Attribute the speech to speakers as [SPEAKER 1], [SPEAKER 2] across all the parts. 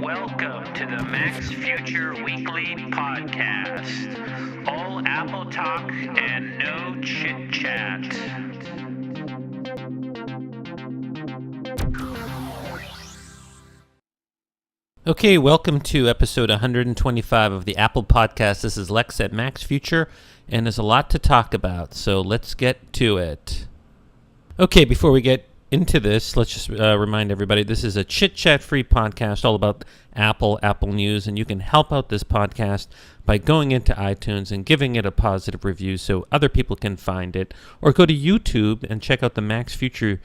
[SPEAKER 1] Welcome to the Max Future Weekly Podcast. All Apple talk and no chit chat.
[SPEAKER 2] Okay, welcome to episode 125 of the Apple Podcast. This is Lex at Max Future, and there's a lot to talk about, so let's get to it. Okay, before we get into this, let's just remind everybody this is a chit-chat-free podcast all about Apple news, and you can help out this podcast by going into iTunes and giving it a positive review so other people can find it, or go to YouTube and check out the Max Future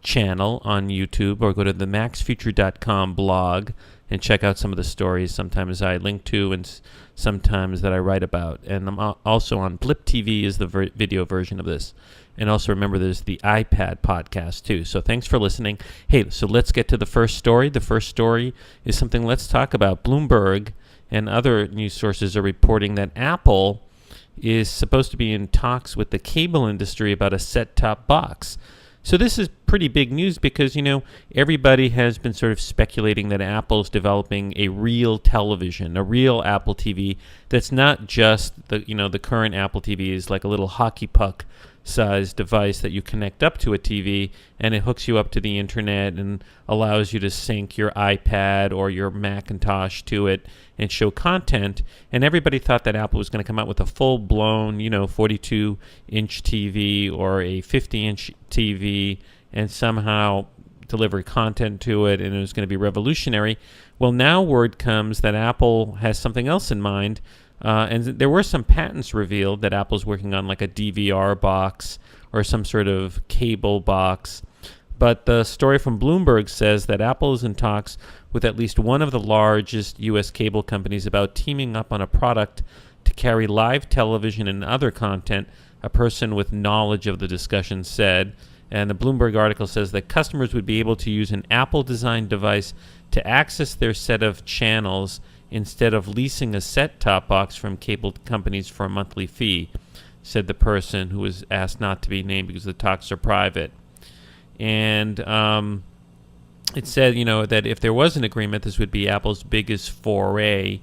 [SPEAKER 2] channel on YouTube, or go to the maxfuture.com blog and check out some of the stories sometimes I link to and sometimes that I write about. And I'm also on Blip TV is the video version of this. And also remember there's the iPad podcast too. So thanks for listening. Hey, so let's get to the first story. The first story is something let's talk about. Bloomberg and other news sources are reporting that Apple is supposed to be in talks with the cable industry about a set-top box. So this is pretty big news because, everybody has been sort of speculating that Apple's developing a real television, a real Apple TV that's not just the current Apple TV is like a little hockey puck sized device that you connect up to a TV and it hooks you up to the internet and allows you to sync your iPad or your Macintosh to it and show content. And everybody thought that Apple was going to come out with a full-blown, 42-inch TV or a 50-inch TV and somehow deliver content to it, and it was going to be revolutionary. Well, now word comes that Apple has something else in mind. And there were some patents revealed that Apple's working on, like a DVR box or some sort of cable box. But the story from Bloomberg says that Apple is in talks with at least one of the largest U.S. cable companies about teaming up on a product to carry live television and other content, a person with knowledge of the discussion said. And the Bloomberg article says that customers would be able to use an Apple-designed device to access their set of channels instead of leasing a set-top box from cable companies for a monthly fee, said the person who was asked not to be named because the talks are private. And it said, that if there was an agreement, this would be Apple's biggest foray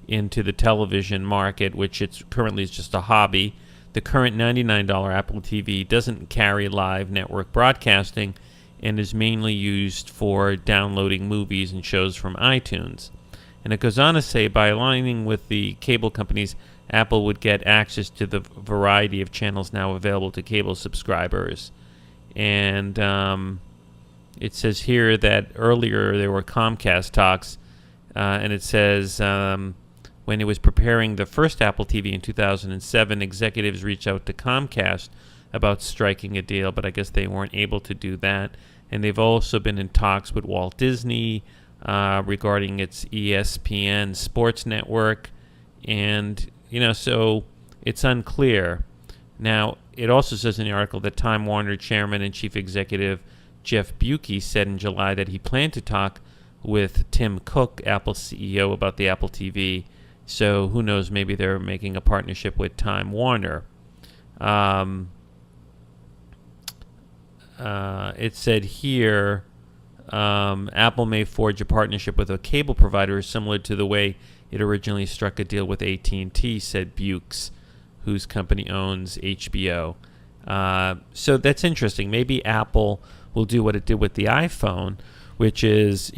[SPEAKER 2] into the television market, which currently is just a hobby. The current $99 Apple TV doesn't carry live network broadcasting and is mainly used for downloading movies and shows from iTunes. And it goes on to say, by aligning with the cable companies, Apple would get access to the variety of channels now available to cable subscribers. And it says here that earlier there were Comcast talks, and it says when it was preparing the first Apple TV in 2007, executives reached out to Comcast about striking a deal, but I guess they weren't able to do that. And they've also been in talks with Walt Disney regarding its ESPN sports network, and so it's unclear. Now, it also says in the article that Time Warner chairman and chief executive Jeff Buki said in July that he planned to talk with Tim Cook, Apple's CEO, about the Apple TV. So who knows, maybe they're making a partnership with Time Warner. It said here Apple may forge a partnership with a cable provider similar to the way it originally struck a deal with AT&T, said Bukes, whose company owns HBO. So that's interesting. Maybe Apple will do what it did with the iPhone, which is,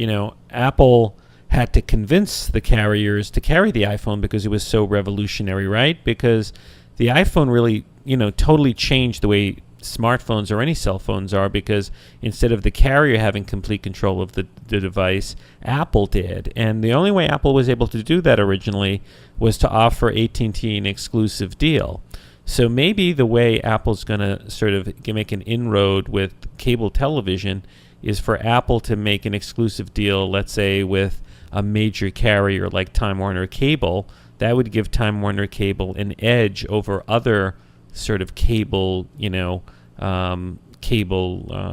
[SPEAKER 2] Apple had to convince the carriers to carry the iPhone because it was so revolutionary, right? Because the iPhone really, totally changed the way smartphones or any cell phones are, because instead of the carrier having complete control of the device, Apple did. And the only way Apple was able to do that originally was to offer AT&T an exclusive deal. So maybe the way Apple's going to sort of make an inroad with cable television is for Apple to make an exclusive deal, let's say with a major carrier like Time Warner Cable. That would give Time Warner Cable an edge over other sort of cable,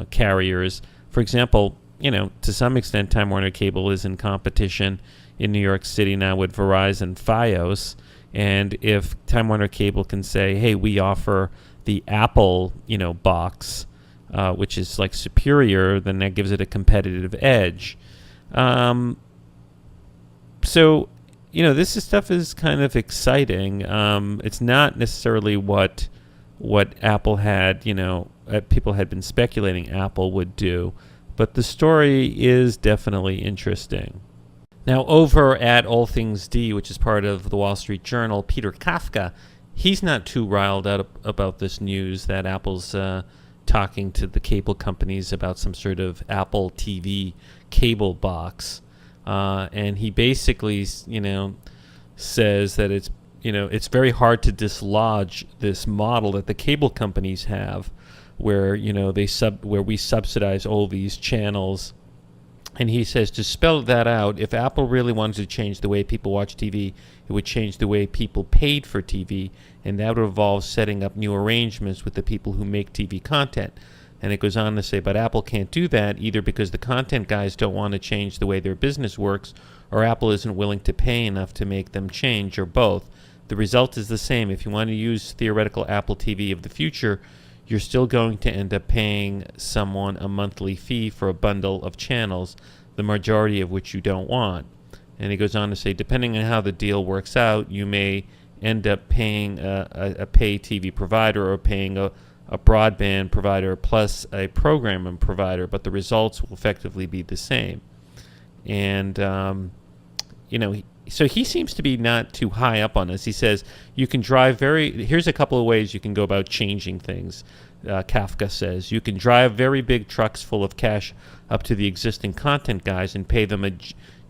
[SPEAKER 2] carriers. For example, to some extent, Time Warner Cable is in competition in New York City now with Verizon Fios. And if Time Warner Cable can say, hey, we offer the Apple, box, which is like superior, then that gives it a competitive edge. So, this stuff is kind of exciting. It's not necessarily what Apple had, people had been speculating Apple would do, but the story is definitely interesting. Now, over at All Things D, which is part of the Wall Street Journal, Peter Kafka, he's not too riled out about this news that Apple's talking to the cable companies about some sort of Apple TV cable box. And he basically, says that it's very hard to dislodge this model that the cable companies have, where where we subsidize all these channels. And he says, to spell that out, if Apple really wanted to change the way people watch TV, it would change the way people paid for TV, and that would involve setting up new arrangements with the people who make TV content. And it goes on to say, but Apple can't do that either because the content guys don't want to change the way their business works, or Apple isn't willing to pay enough to make them change, or both. The result is the same. If you want to use theoretical Apple TV of the future, you're still going to end up paying someone a monthly fee for a bundle of channels, the majority of which you don't want. And he goes on to say, depending on how the deal works out, you may end up paying a pay TV provider or paying a broadband provider plus a programming provider, but the results will effectively be the same. And, so he seems to be not too high up on this. He says you can drive here's a couple of ways you can go about changing things. Kafka says you can drive very big trucks full of cash up to the existing content guys and pay them a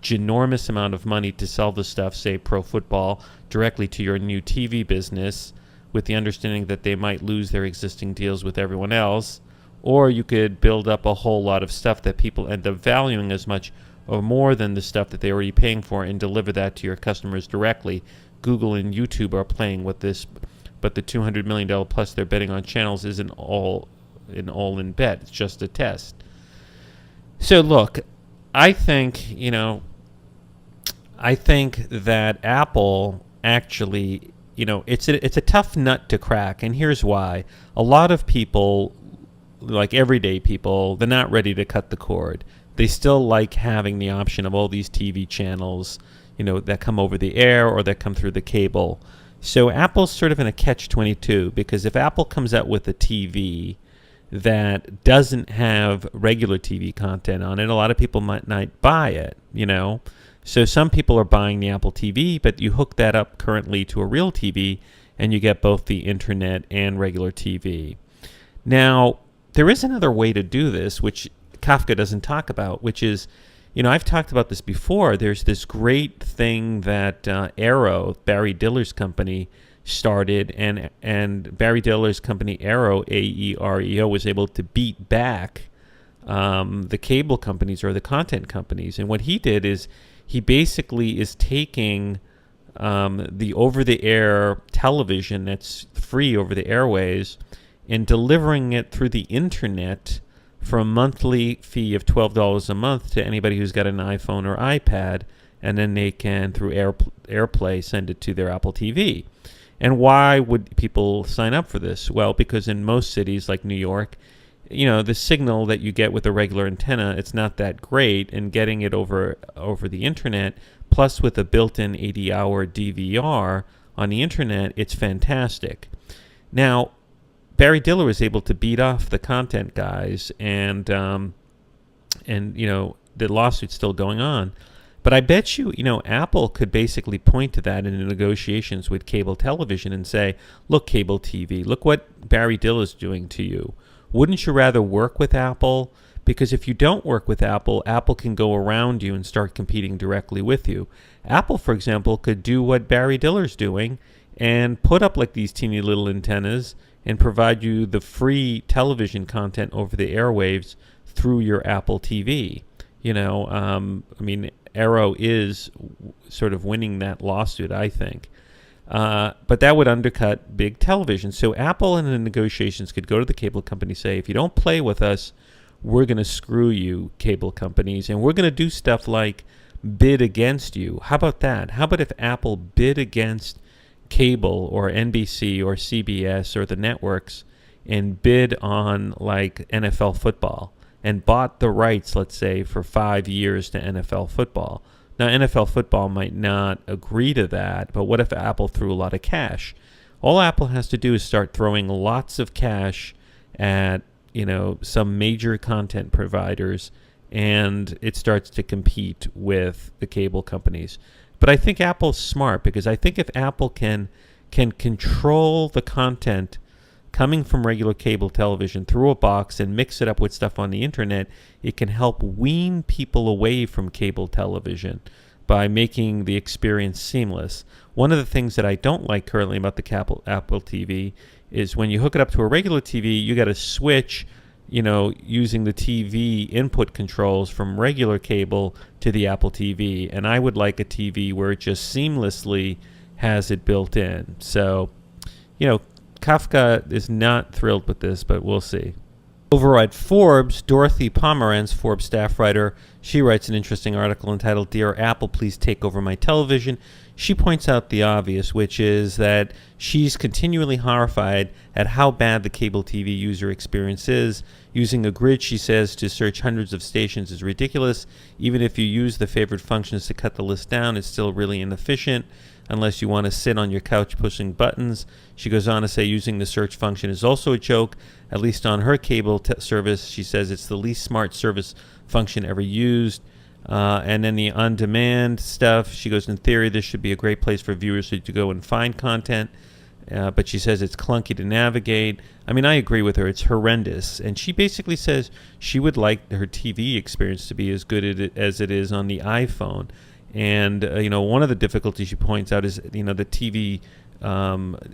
[SPEAKER 2] ginormous amount of money to sell the stuff, say pro football, directly to your new TV business, with the understanding that they might lose their existing deals with everyone else. Or you could build up a whole lot of stuff that people end up valuing as much or more than the stuff that they're already paying for and deliver that to your customers directly. Google and YouTube are playing with this, but the $200 million plus they're betting on channels isn't all in bet. It's just a test. So look, I think that Apple actually, it's a tough nut to crack, and here's why. A lot of people, like everyday people, they're not ready to cut the cord. They still like having the option of all these TV channels, that come over the air or that come through the cable. So Apple's sort of in a catch-22, because if Apple comes out with a TV that doesn't have regular TV content on it, a lot of people might not buy it, So some people are buying the Apple TV, but you hook that up currently to a real TV, and you get both the internet and regular TV. Now, there is another way to do this, which Kafka doesn't talk about, which is, I've talked about this before. There's this great thing that Arrow, Barry Diller's company, started, and Barry Diller's company Arrow, AEREO, was able to beat back the cable companies or the content companies. And what he did is he basically is taking the over-the-air television that's free over the airways and delivering it through the internet for a monthly fee of $12 a month to anybody who's got an iPhone or iPad, and then they can, through AirPlay, send it to their Apple TV. And why would people sign up for this? Well, because in most cities like New York, the signal that you get with a regular antenna, it's not that great, and getting it over the internet, plus with a built-in 80-hour DVR on the internet, it's fantastic. Now, Barry Diller was able to beat off the content guys, and the lawsuit's still going on. But I bet you, Apple could basically point to that in the negotiations with cable television and say, look, cable TV, look what Barry Diller's doing to you. Wouldn't you rather work with Apple? Because if you don't work with Apple, Apple can go around you and start competing directly with you. Apple, for example, could do what Barry Diller's doing and put up like these teeny little antennas and provide you the free television content over the airwaves through your Apple TV. Arrow is sort of winning that lawsuit, I think. But that would undercut big television. So Apple in the negotiations could go to the cable company, say, if you don't play with us, we're going to screw you, cable companies, and we're going to do stuff like bid against you. How about that? How about if Apple bid against cable or NBC or CBS or the networks and bid on like NFL football and bought the rights, let's say, for 5 years to NFL football, Now, NFL football might not agree to that, but what if Apple threw a lot of cash? All Apple has to do is start throwing lots of cash at, some major content providers, and it starts to compete with the cable companies. But I think Apple's smart, because I think if Apple can control the content coming from regular cable television through a box and mix it up with stuff on the internet, it can help wean people away from cable television by making the experience seamless. One of the things that I don't like currently about the Apple TV is when you hook it up to a regular TV, you got to switch, using the TV input controls from regular cable to the Apple TV. And I would like a TV where it just seamlessly has it built in. So, Kafka is not thrilled with this, but we'll see. Over at Forbes, Dorothy Pomerantz, Forbes staff writer, she writes an interesting article entitled, "Dear Apple, Please Take Over My Television." She points out the obvious, which is that she's continually horrified at how bad the cable TV user experience is. Using a grid, she says, to search hundreds of stations is ridiculous. Even if you use the favorite functions to cut the list down, it's still really inefficient unless you want to sit on your couch pushing buttons. She goes on to say using the search function is also a joke, at least on her cable service. She says it's the least smart service function ever used. And then the on-demand stuff, she goes, in theory, this should be a great place for viewers to go and find content. But she says it's clunky to navigate. I mean, I agree with her. It's horrendous. And she basically says she would like her TV experience to be as good as it is on the iPhone. And, one of the difficulties she points out is, the TV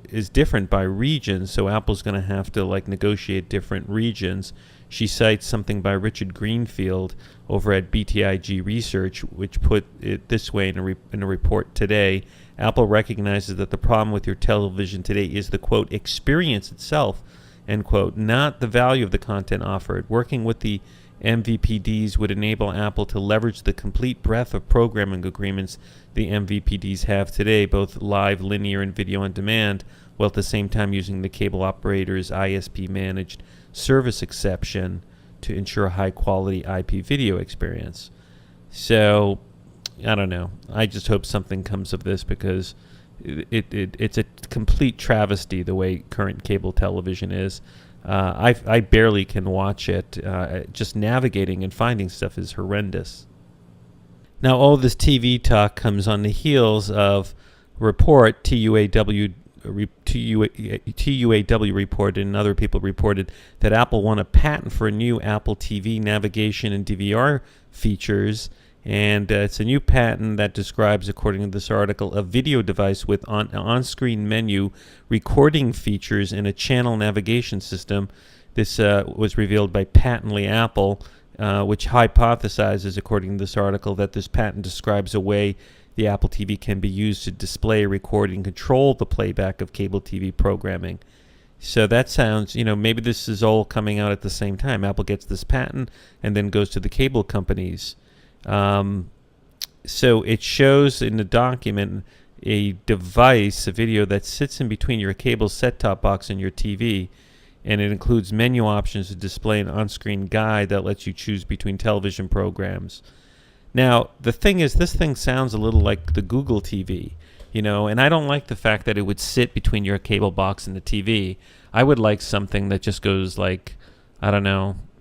[SPEAKER 2] is different by region. So Apple's going to have to, negotiate different regions. She cites something by Richard Greenfield over at BTIG Research, which put it this way in a report today. Apple recognizes that the problem with your television today is the, quote, experience itself, end quote, not the value of the content offered. Working with the MVPDs would enable Apple to leverage the complete breadth of programming agreements the MVPDs have today, both live, linear, and video on demand, while at the same time using the cable operator's ISP-managed service exception to ensure a high-quality IP video experience. So, I don't know. I just hope something comes of this, because it's a complete travesty the way current cable television is. I barely can watch it. Just navigating and finding stuff is horrendous. Now, all this TV talk comes on the heels of report TUAW reported and other people reported that Apple won a patent for a new Apple TV navigation and DVR features. And it's a new patent that describes, according to this article, a video device with on-screen menu recording features and a channel navigation system. This was revealed by Patently Apple, which hypothesizes, according to this article, that this patent describes a way the Apple TV can be used to display, record, and control the playback of cable TV programming. So that sounds, maybe this is all coming out at the same time. Apple gets this patent and then goes to the cable companies. So it shows in the document a device, a video that sits in between your cable set-top box and your TV, and it includes menu options to display an on-screen guide that lets you choose between television programs. Now, the thing is, this thing sounds a little like the Google TV, and I don't like the fact that it would sit between your cable box and the TV. I would like something that just goes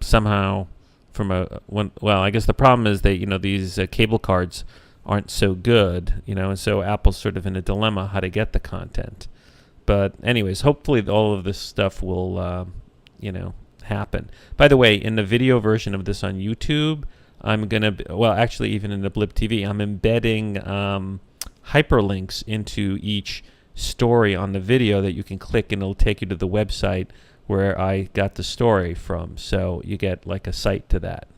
[SPEAKER 2] somehow from I guess the problem is that, these cable cards aren't so good, and so Apple's sort of in a dilemma how to get the content. But anyways, hopefully all of this stuff will, happen. By the way, in the video version of this on YouTube, I'm going to, actually even in the Blip TV, I'm embedding hyperlinks into each story on the video that you can click, and it'll take you to the website where I got the story from. So you get a site to that.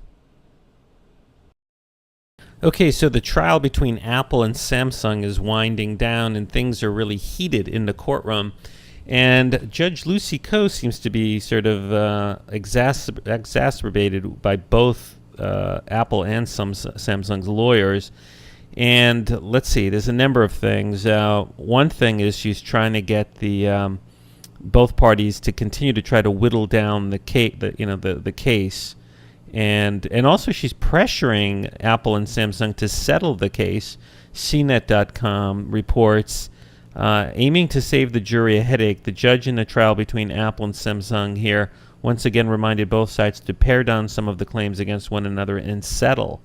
[SPEAKER 2] Okay, so the trial between Apple and Samsung is winding down, and things are really heated in the courtroom. And Judge Lucy Koh seems to be sort of exacerbated by both Apple and Samsung's lawyers. And let's see, there's a number of things. One thing is she's trying to get the both parties to continue to try to whittle down the case, And also she's pressuring Apple and Samsung to settle the case. CNET.com reports, aiming to save the jury a headache, the judge in the trial between Apple and Samsung here once again reminded both sides to pare down some of the claims against one another and settle.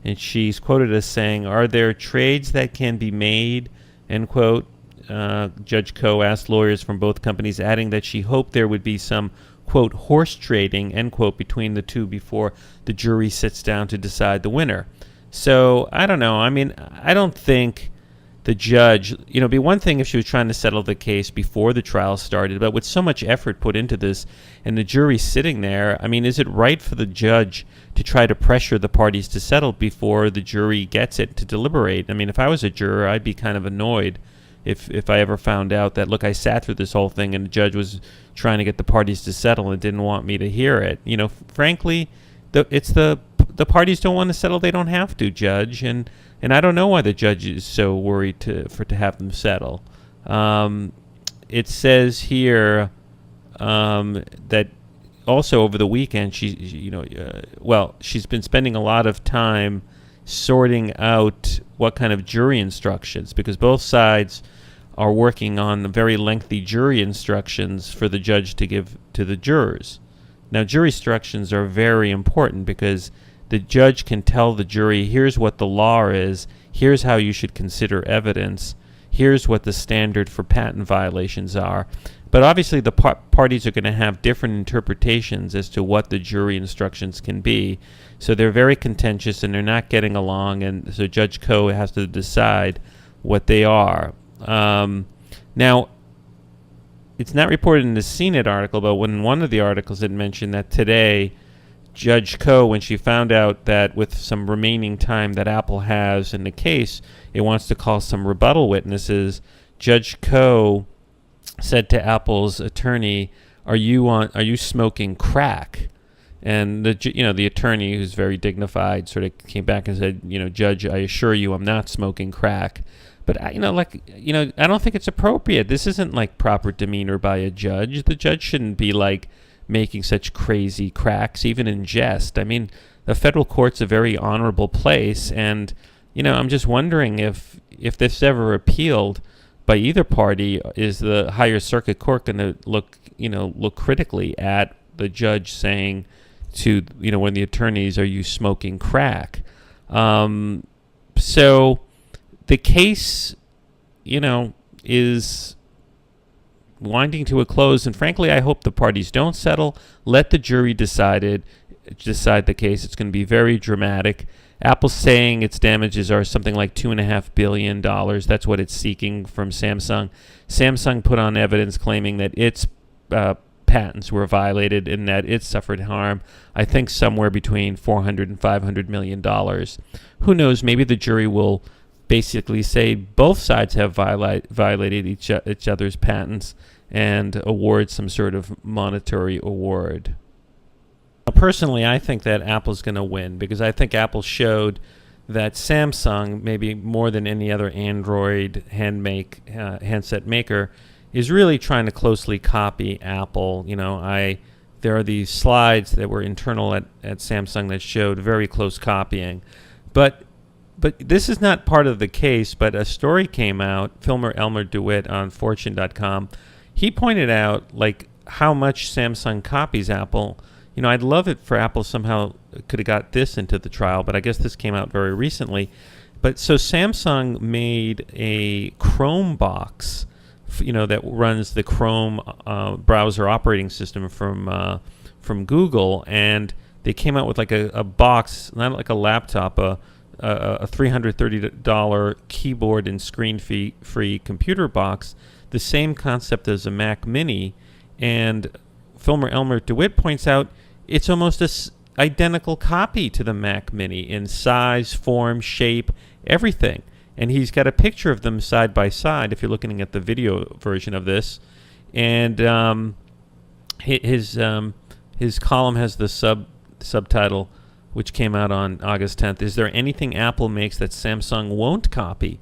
[SPEAKER 2] And she's quoted as saying, "Are there trades that can be made?" End quote. Judge Koh asked lawyers from both companies, adding that she hoped there would be some, quote, horse trading, end quote, between the two before the jury sits down to decide the winner. So, I don't know. I mean, I don't think the judge, it'd be one thing if she was trying to settle the case before the trial started, but with so much effort put into this and the jury sitting there, I mean, is it right for the judge to try to pressure the parties to settle before the jury gets it to deliberate? I mean, if I was a juror, I'd be kind of annoyed if I ever found out that, look, I sat through this whole thing and the judge was trying to get the parties to settle and didn't want me to hear it. Frankly, the parties don't want to settle. They don't have to, judge. And I don't know why the judge is so worried to have them settle. It says here that also over the weekend, she's been spending a lot of time sorting out what kind of jury instructions, because both sides are working on very lengthy jury instructions for the judge to give to the jurors. Now, jury instructions are very important because the judge can tell the jury, here's what the law is, here's how you should consider evidence, here's what the standard for patent violations are. But obviously the parties are going to have different interpretations as to what the jury instructions can be. So they're very contentious and they're not getting along, and so Judge Koh has to decide what they are. Now, it's not reported in the CNET article, but when one of the articles it mentioned that today, Judge Koh, when she found out that with some remaining time that Apple has in the case, it wants to call some rebuttal witnesses, Judge Koh said to Apple's attorney, "Are you smoking crack?" And the attorney, who's very dignified, sort of came back and said, "Judge, I assure you, I'm not smoking crack." But I don't think it's appropriate. This isn't like proper demeanor by a judge. The judge shouldn't be like making such crazy cracks, even in jest. I mean, the federal court's a very honorable place, and I'm just wondering if this is ever appealed by either party, is the higher circuit court going to look critically at the judge saying to when the attorneys, "Are you smoking crack?" So the case is winding to a close, and frankly I hope the parties don't settle. Let the jury decide the case. It's going to be very dramatic. Apple's saying its damages are something like $2.5 billion. That's what it's seeking from Samsung. Samsung put on evidence claiming that its patents were violated and that it suffered harm, I think somewhere between $400 and $500 million. Who knows? Maybe the jury will basically say both sides have violated each other's patents and award some sort of monetary award. Personally, I think that Apple's going to win because I think Apple showed that Samsung, maybe more than any other Android handset maker, is really trying to closely copy Apple. There are these slides that were internal at Samsung that showed very close copying. But this is not part of the case, but a story came out, Filmer Elmer DeWitt on Fortune.com. He pointed out how much Samsung copies Apple. I'd love it for Apple somehow could have got this into the trial, but I guess this came out very recently. But so Samsung made a Chromebox, that runs the Chrome browser operating system from Google, and they came out with a box, not like a laptop, a $330 keyboard and screen-free computer box, the same concept as a Mac Mini. And Filmer Elmer DeWitt points out it's almost an identical copy to the Mac Mini in size, form, shape, everything. And he's got a picture of them side by side if you're looking at the video version of this. And his column has the subtitle, which came out on August 10th, "Is there anything Apple makes that Samsung won't copy?"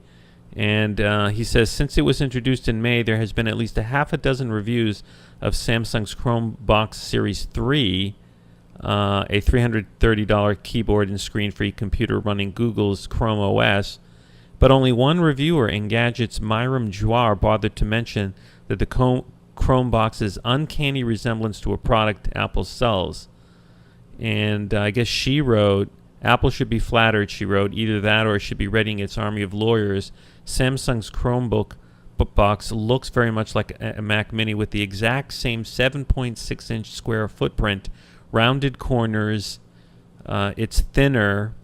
[SPEAKER 2] And he says, since it was introduced in May, there has been at least a half a dozen reviews of Samsung's Chromebox Series 3. a $330 keyboard and screen-free computer running Google's Chrome OS, but only one reviewer, Engadget's Myram Jwar, bothered to mention that the Chromebox's uncanny resemblance to a product Apple sells. And I guess she wrote, Apple should be flattered, she wrote, either that or it should be readying its army of lawyers. Samsung's Chromebook box looks very much like a Mac Mini with the exact same 7.6-inch square footprint, rounded corners. It's thinner,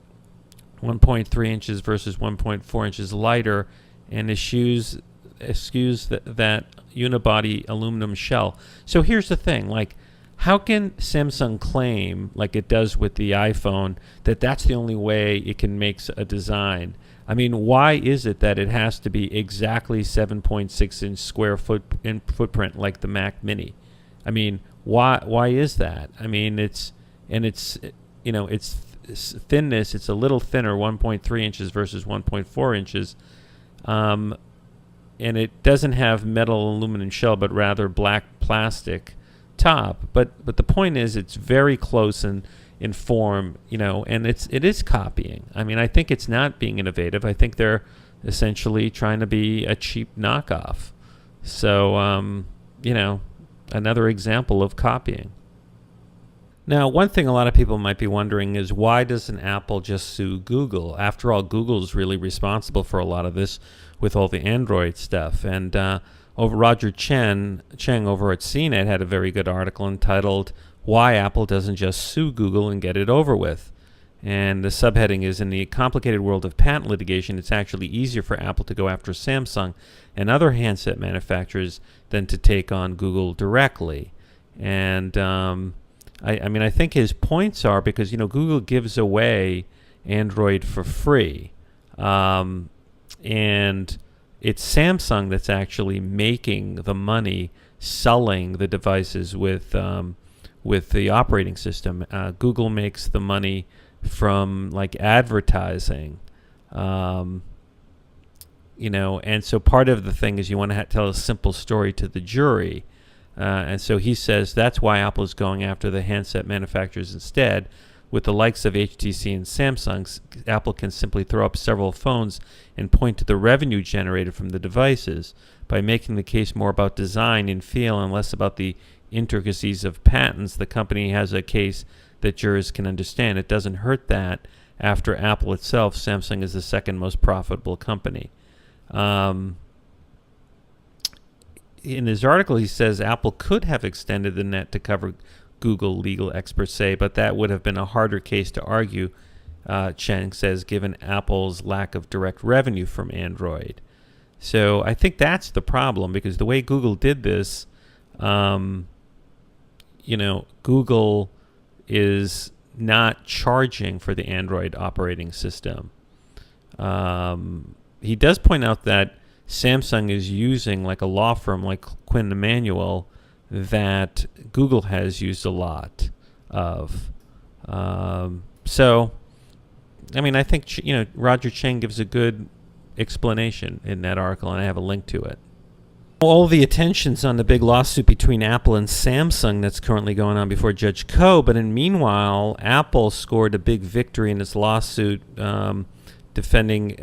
[SPEAKER 2] 1.3 inches versus 1.4 inches lighter, and eschews that unibody aluminum shell. So here's the thing, like, how can Samsung claim, like it does with the iPhone, that that's the only way it can make a design? I mean, why is it that it has to be exactly 7.6-inch square footprint like the Mac Mini? I mean, why is that? I mean, it's thinness, it's a little thinner, 1.3 inches versus 1.4 inches, and it doesn't have metal aluminum shell, but rather black plastic top. But the point is, it's very close in form, and it is copying. I mean, I think it's not being innovative. I think they're essentially trying to be a cheap knockoff. So, another example of copying. Now, one thing a lot of people might be wondering is, why doesn't Apple just sue Google? After all, Google's really responsible for a lot of this with all the Android stuff. And Roger Cheng over at CNET had a very good article entitled, Why Apple Doesn't Just Sue Google and Get It Over With. And the subheading is, in the complicated world of patent litigation, it's actually easier for Apple to go after Samsung and other handset manufacturers than to take on Google directly. And I think his points are because, Google gives away Android for free. And it's Samsung that's actually making the money selling the devices with the operating system. Google makes the money from like advertising, and so part of the thing is you want to tell a simple story to the jury. And so he says that's why Apple is going after the handset manufacturers instead. With the likes of HTC and Samsung, Apple can simply throw up several phones and point to the revenue generated from the devices. By making the case more about design and feel and less about the intricacies of patents, the company has a case that jurors can understand. It doesn't hurt that, after Apple itself, Samsung is the second most profitable company. In his article, he says Apple could have extended the net to cover Google, legal experts say, but that would have been a harder case to argue, Cheng says, given Apple's lack of direct revenue from Android. So I think that's the problem, because the way Google did this, Google is not charging for the Android operating system. He does point out that Samsung is using like a law firm like Quinn Emanuel that Google has used a lot of. So, I think Roger Cheng gives a good explanation in that article, and I have a link to it. All the attention's on the big lawsuit between Apple and Samsung that's currently going on before Judge Koh, but meanwhile, Apple scored a big victory in its lawsuit, defending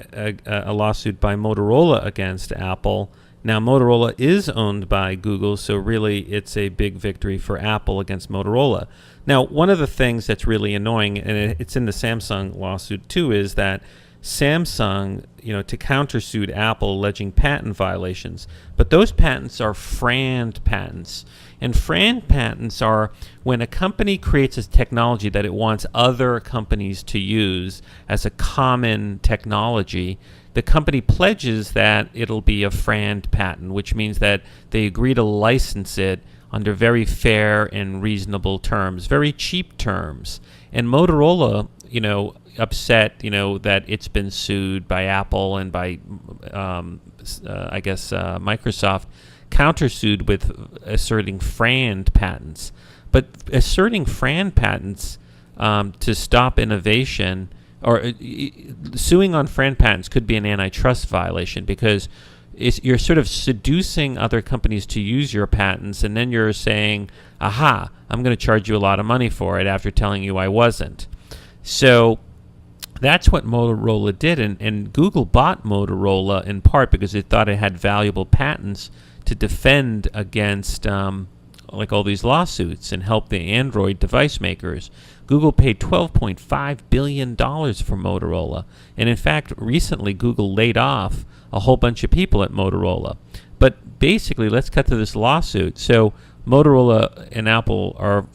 [SPEAKER 2] a lawsuit by Motorola against Apple. Now, Motorola is owned by Google, so really it's a big victory for Apple against Motorola. Now, one of the things that's really annoying, and it's in the Samsung lawsuit too, is that Samsung, to countersued Apple alleging patent violations. But those patents are FRAND patents. And FRAND patents are when a company creates a technology that it wants other companies to use as a common technology. The company pledges that it'll be a FRAND patent, which means that they agree to license it under very fair and reasonable terms, very cheap terms. And Motorola, upset, that it's been sued by Apple and by, Microsoft, countersued with asserting FRAND patents. But asserting FRAND patents to stop innovation, or suing on FRAND patents, could be an antitrust violation, because you're sort of seducing other companies to use your patents, and then you're saying, aha, I'm going to charge you a lot of money for it after telling you I wasn't. So that's what Motorola did, and Google bought Motorola in part because it thought it had valuable patents to defend against like all these lawsuits and help the Android device makers. Google paid $12.5 billion for Motorola, and in fact, recently Google laid off a whole bunch of people at Motorola. But basically, let's cut to this lawsuit. So Motorola and Apple are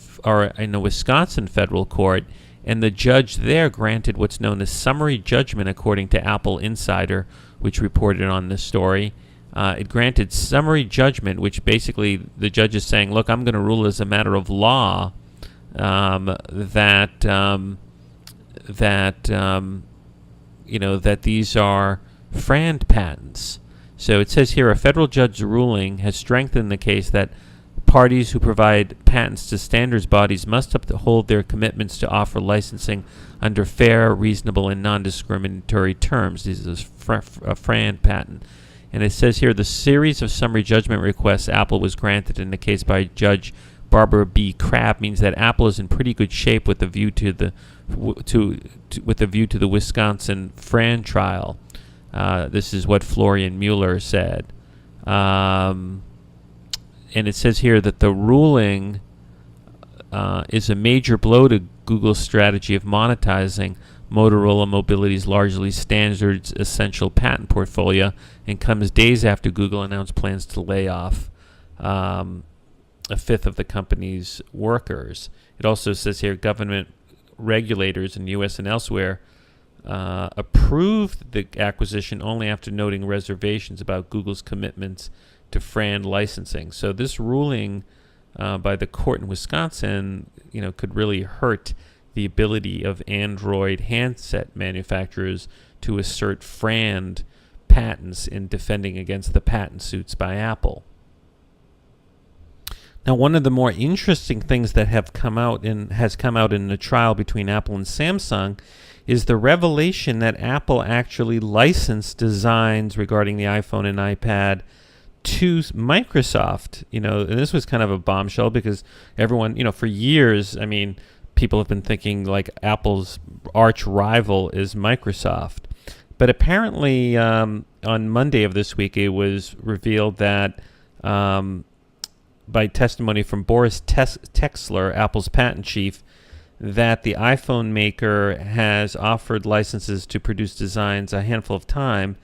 [SPEAKER 2] in a Wisconsin federal court, and the judge there granted what's known as summary judgment, according to Apple Insider, which reported on this story. It granted summary judgment, which basically the judge is saying, look, I'm going to rule as a matter of law that these are FRAND patents. So it says here, a federal judge's ruling has strengthened the case that parties who provide patents to standards bodies must uphold their commitments to offer licensing under fair, reasonable, and non-discriminatory terms. This is a FRAND patent. And it says here, the series of summary judgment requests Apple was granted in the case by Judge Barbara B. Crabb means that Apple is in pretty good shape with the view to the Wisconsin FRAND trial. This is what Florian Mueller said. And it says here that the ruling is a major blow to Google's strategy of monetizing Motorola Mobility's largely standards essential patent portfolio, and comes days after Google announced plans to lay off a fifth of the company's workers. It also says here government regulators in the U.S. and elsewhere approved the acquisition only after noting reservations about Google's commitments to FRAND licensing. So this ruling by the court in Wisconsin, could really hurt the ability of Android handset manufacturers to assert FRAND patents in defending against the patent suits by Apple. Now, one of the more interesting things that has come out in the trial between Apple and Samsung is the revelation that Apple actually licensed designs regarding the iPhone and iPad to Microsoft. And this was kind of a bombshell because everyone, for years, people have been thinking like Apple's arch rival is Microsoft. But apparently on Monday of this week, it was revealed that by testimony from Boris Texler, Apple's patent chief, that the iPhone maker has offered licenses to produce designs a handful of times,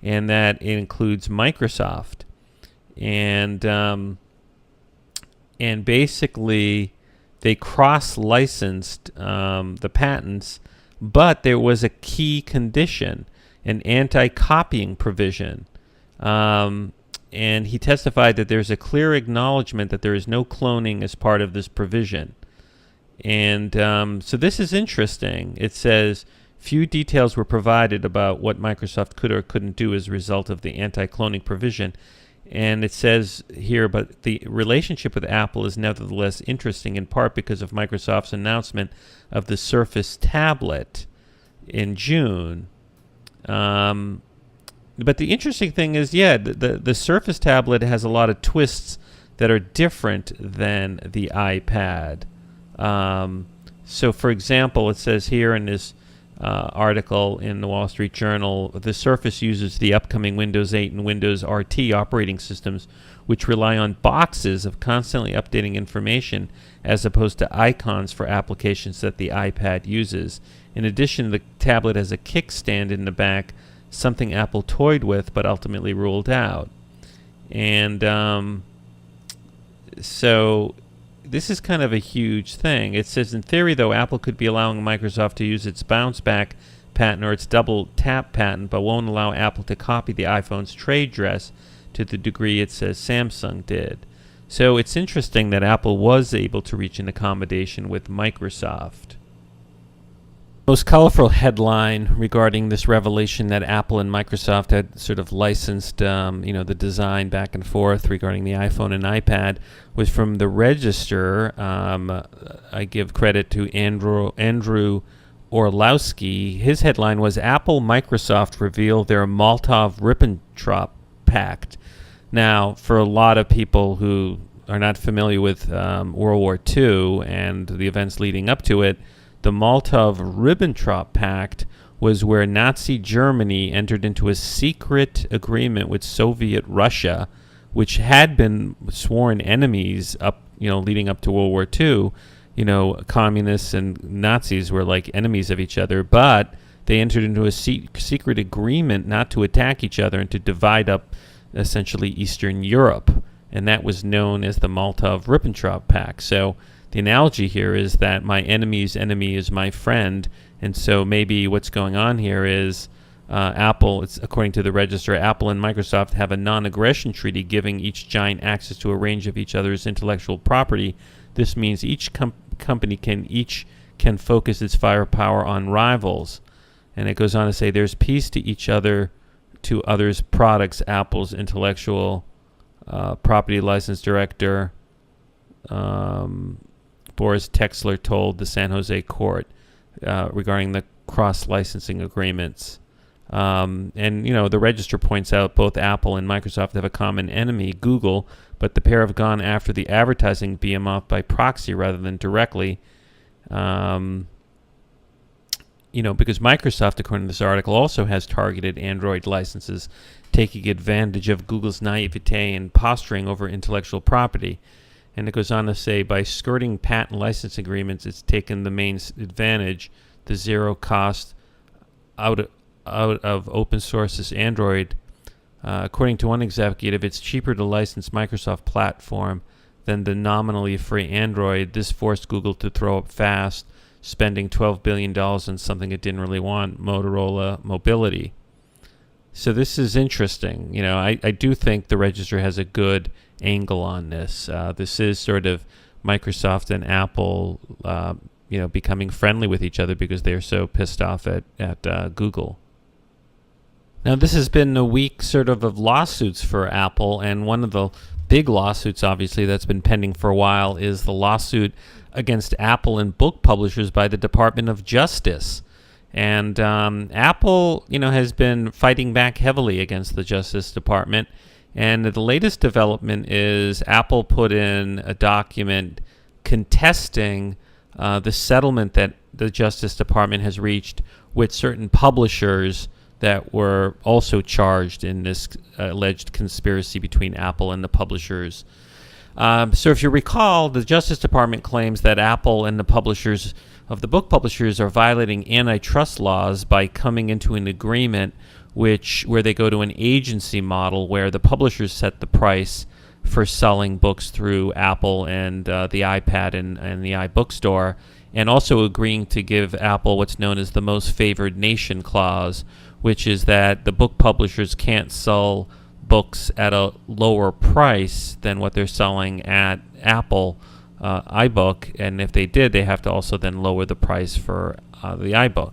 [SPEAKER 2] and that it includes Microsoft. And basically they cross-licensed the patents, but there was a key condition, an anti-copying provision. And he testified that there's a clear acknowledgement that there is no cloning as part of this provision. And so this is interesting. It says, few details were provided about what Microsoft could or couldn't do as a result of the anti-cloning provision. And it says here, but the relationship with Apple is nevertheless interesting in part because of Microsoft's announcement of the Surface tablet in June. But the interesting thing is, the Surface tablet has a lot of twists that are different than the iPad. So, for example, it says here in this article in the Wall Street Journal, the Surface uses the upcoming Windows 8 and Windows RT operating systems, which rely on boxes of constantly updating information as opposed to icons for applications that the iPad uses. In addition, the tablet has a kickstand in the back, something Apple toyed with but ultimately ruled out. And so this is kind of a huge thing. It says, in theory, though, Apple could be allowing Microsoft to use its bounce back patent or its double tap patent, but won't allow Apple to copy the iPhone's trade dress to the degree it says Samsung did. So it's interesting that Apple was able to reach an accommodation with Microsoft. Most colorful headline regarding this revelation that Apple and Microsoft had sort of licensed, the design back and forth regarding the iPhone and iPad was from the Register. I give credit to Andrew Orlowski. His headline was, Apple Microsoft reveal their Molotov-Ribbentrop Pact. Now, for a lot of people who are not familiar with World War II and the events leading up to it, the Molotov-Ribbentrop Pact was where Nazi Germany entered into a secret agreement with Soviet Russia, which had been sworn enemies leading up to World War II. Communists and Nazis were like enemies of each other, but they entered into a secret agreement not to attack each other and to divide up essentially Eastern Europe, and that was known as the Molotov-Ribbentrop Pact. So the analogy here is that my enemy's enemy is my friend, and so maybe what's going on here is Apple, it's according to the Register, Apple and Microsoft have a non-aggression treaty giving each giant access to a range of each other's intellectual property. This means each company can focus its firepower on rivals. And it goes on to say there's peace to others' products. Apple's intellectual property license director Boris Texler told the San Jose court regarding the cross-licensing agreements. The Register points out both Apple and Microsoft have a common enemy, Google, but the pair have gone after the advertising behemoth by proxy rather than directly. Because Microsoft, according to this article, also has targeted Android licenses, taking advantage of Google's naivete and posturing over intellectual property. And it goes on to say, by skirting patent license agreements, it's taken the main advantage, the zero cost out of open source's Android. According to one executive, it's cheaper to license Microsoft platform than the nominally free Android. This forced Google to throw up fast, spending $12 billion on something it didn't really want, Motorola Mobility. So this is interesting. I do think the Register has a good angle on this. This is sort of Microsoft and Apple, becoming friendly with each other because they're so pissed off at Google. Now, this has been a week sort of lawsuits for Apple, and one of the big lawsuits, obviously, that's been pending for a while is the lawsuit against Apple and book publishers by the Department of Justice. And Apple, has been fighting back heavily against the Justice Department. And the latest development is Apple put in a document contesting the settlement that the Justice Department has reached with certain publishers that were also charged in this alleged conspiracy between Apple and the publishers. So if you recall, the Justice Department claims that Apple and the publishers of the book publishers are violating antitrust laws by coming into an agreement where they go to an agency model where the publishers set the price for selling books through Apple and the iPad and the iBook store, and also agreeing to give Apple what's known as the most favored nation clause, which is that the book publishers can't sell books at a lower price than what they're selling at Apple iBook, and if they did, they have to also then lower the price for the iBook.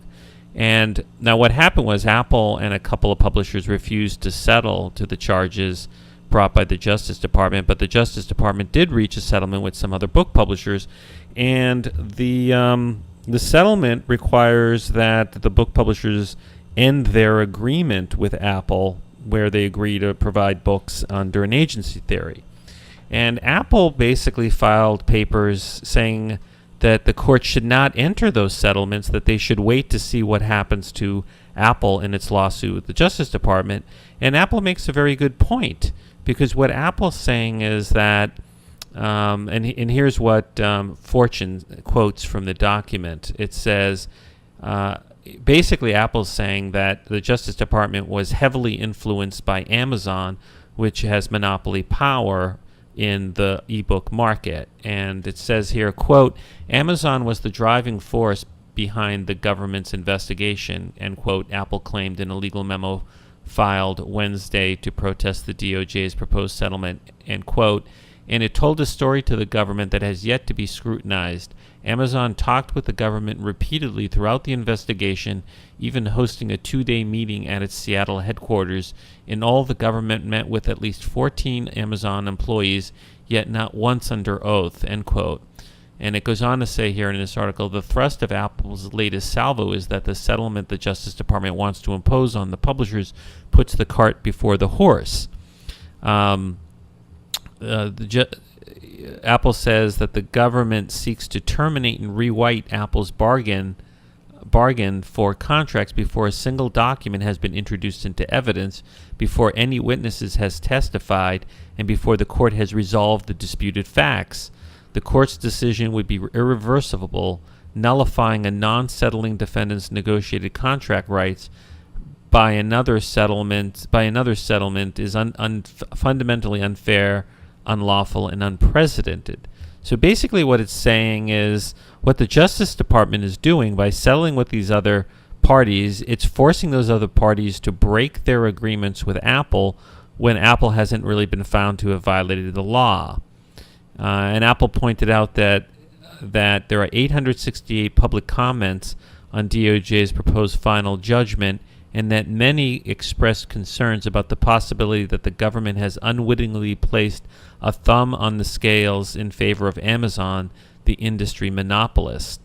[SPEAKER 2] And now what happened was Apple and a couple of publishers refused to settle to the charges brought by the Justice Department, but the Justice Department did reach a settlement with some other book publishers, and the settlement requires that the book publishers end their agreement with Apple where they agree to provide books under an agency theory. And Apple basically filed papers saying that the court should not enter those settlements, that they should wait to see what happens to Apple in its lawsuit with the Justice Department. And Apple makes a very good point, because what Apple's saying is that, and here's what Fortune quotes from the document. It says, basically Apple's saying that the Justice Department was heavily influenced by Amazon, which has monopoly power in the ebook market. And it says here, quote, Amazon was the driving force behind the government's investigation, end quote, Apple claimed in a legal memo filed Wednesday to protest the DOJ's proposed settlement, end quote. And it told a story to the government that has yet to be scrutinized. Amazon talked with the government repeatedly throughout the investigation, even hosting a 2-day meeting at its Seattle headquarters. In all, the government met with at least 14 Amazon employees, yet not once under oath, end quote. And it goes on to say here in this article, the thrust of Apple's latest salvo is that the settlement the Justice Department wants to impose on the publishers puts the cart before the horse. Apple says that the government seeks to terminate and rewrite Apple's bargain for contracts before a single document has been introduced into evidence, before any witnesses has testified, and before the court has resolved the disputed facts. The court's decision would be irreversible, nullifying a non-settling defendant's negotiated contract rights by another settlement is fundamentally unfair, unlawful, and unprecedented. So basically what it's saying is what the Justice Department is doing by settling with these other parties, it's forcing those other parties to break their agreements with Apple when Apple hasn't really been found to have violated the law. And Apple pointed out that there are 868 public comments on DOJ's proposed final judgment, and that many expressed concerns about the possibility that the government has unwittingly placed a thumb on the scales in favor of Amazon, the industry monopolist.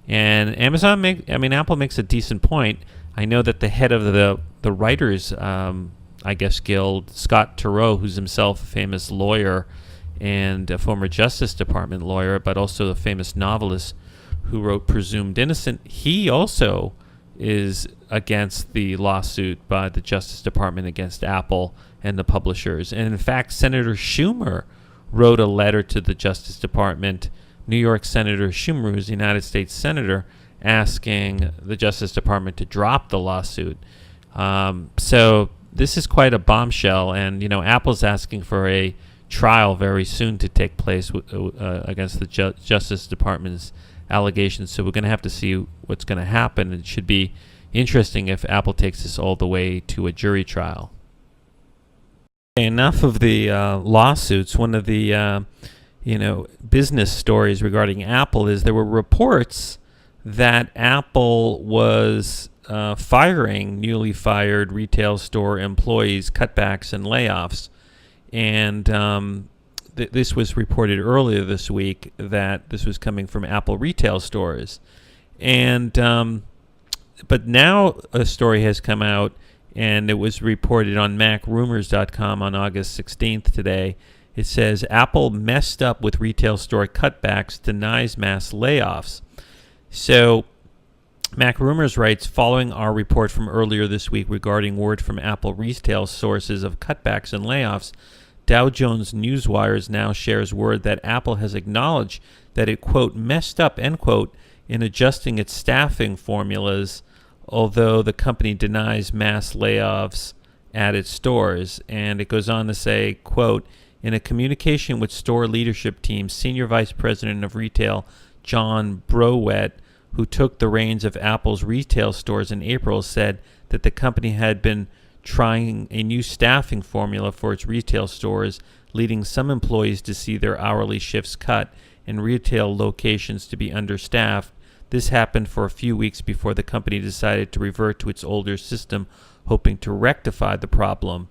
[SPEAKER 2] And Apple makes a decent point. I know that the head of the writers, guild, Scott Turow, who's himself a famous lawyer and a former Justice Department lawyer, but also a famous novelist who wrote Presumed Innocent, he also is against the lawsuit by the Justice Department against Apple and the publishers. And in fact, Senator Schumer wrote a letter to the Justice Department, New York Senator Schumer, who's a United States Senator, asking the Justice Department to drop the lawsuit. So this is quite a bombshell, and Apple's asking for a trial very soon to take place against the Justice Department's allegations. So we're going to have to see what's going to happen. It should be interesting if Apple takes this all the way to a jury trial. Okay, enough of the lawsuits. One of the business stories regarding Apple is there were reports that Apple was firing newly fired retail store employees, cutbacks, and layoffs. And this was reported earlier this week that this was coming from Apple retail stores. And but now a story has come out, and it was reported on MacRumors.com on August 16th today. It says, Apple messed up with retail store cutbacks, denies mass layoffs. So MacRumors writes, following our report from earlier this week regarding word from Apple retail sources of cutbacks and layoffs, Dow Jones Newswires now shares word that Apple has acknowledged that it, quote, messed up, end quote, in adjusting its staffing formulas, although the company denies mass layoffs at its stores. And it goes on to say, quote, in a communication with store leadership team, Senior Vice President of Retail John Browett, who took the reins of Apple's retail stores in April, said that the company had been trying a new staffing formula for its retail stores, leading some employees to see their hourly shifts cut and retail locations to be understaffed. This happened for a few weeks before the company decided to revert to its older system, hoping to rectify the problem.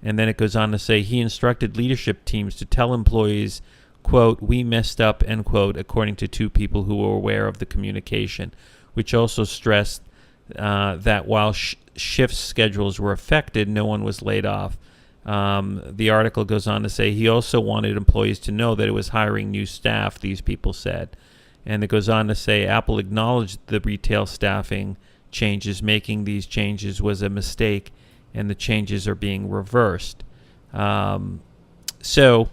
[SPEAKER 2] And then it goes on to say he instructed leadership teams to tell employees, quote, we messed up, end quote, according to two people who were aware of the communication, which also stressed that while shift schedules were affected, no one was laid off. The article goes on to say he also wanted employees to know that it was hiring new staff, these people said. And it goes on to say Apple acknowledged the retail staffing changes. Making these changes was a mistake, and the changes are being reversed. So,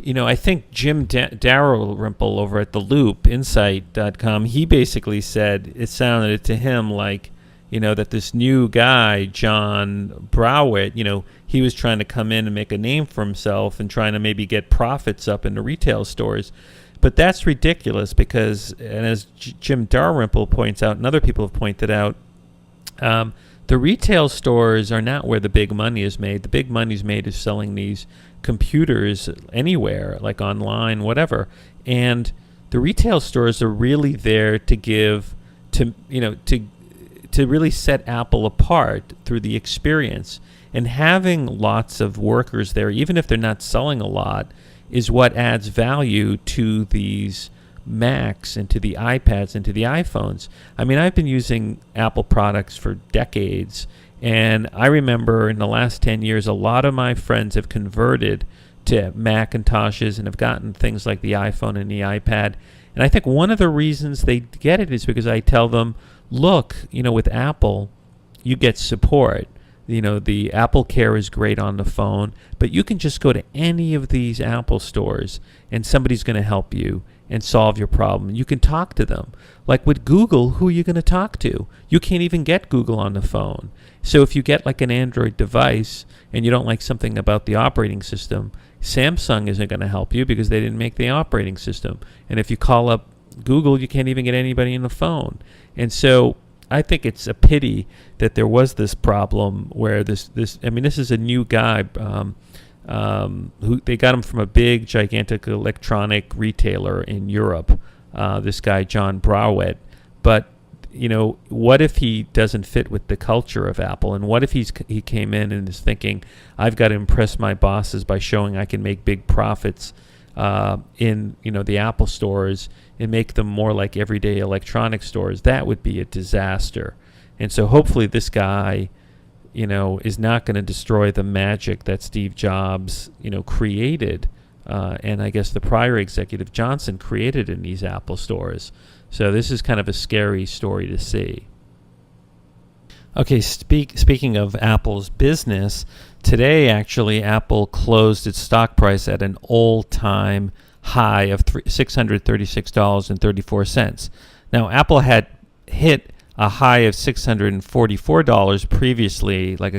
[SPEAKER 2] I think Jim Dalrymple over at The Loop, Insight.com, he basically said it sounded to him like, that this new guy, John Browett, he was trying to come in and make a name for himself and trying to maybe get profits up in the retail stores. But that's ridiculous because, and as Jim Dalrymple points out and other people have pointed out, the retail stores are not where the big money is made. The big money is made is selling these computers anywhere, like online, whatever. And the retail stores are really there to give, to really set Apple apart through the experience. And having lots of workers there, even if they're not selling a lot, is what adds value to these Macs and to the iPads and to the iPhones. I mean, I've been using Apple products for decades, And I remember in the last 10 years, a lot of my friends have converted to Macintoshes and have gotten things like the iPhone and the iPad. And I think one of the reasons they get it is because I tell them, look, with Apple, you get support. The Apple Care is great on the phone, but you can just go to any of these Apple stores and somebody's going to help you and solve your problem. You can talk to them. Like with Google, who are you going to talk to? You can't even get Google on the phone. So if you get like an Android device and you don't like something about the operating system, Samsung isn't going to help you because they didn't make the operating system. And if you call up Google, you can't even get anybody on the phone. And so I think it's a pity that there was this problem where this is a new guy who they got him from a big, gigantic electronic retailer in Europe, this guy, John Browett. But, what if he doesn't fit with the culture of Apple? And what if he came in and is thinking, I've got to impress my bosses by showing I can make big profits in the Apple stores and make them more like everyday electronic stores? That would be a disaster. And so hopefully this guy, is not going to destroy the magic that Steve Jobs, created. And I guess the prior executive, Johnson, created in these Apple stores. So this is kind of a scary story to see. Okay, speaking of Apple's business, today actually Apple closed its stock price at an all-time high of $636.34. Now, Apple had hit a high of $644 previously, like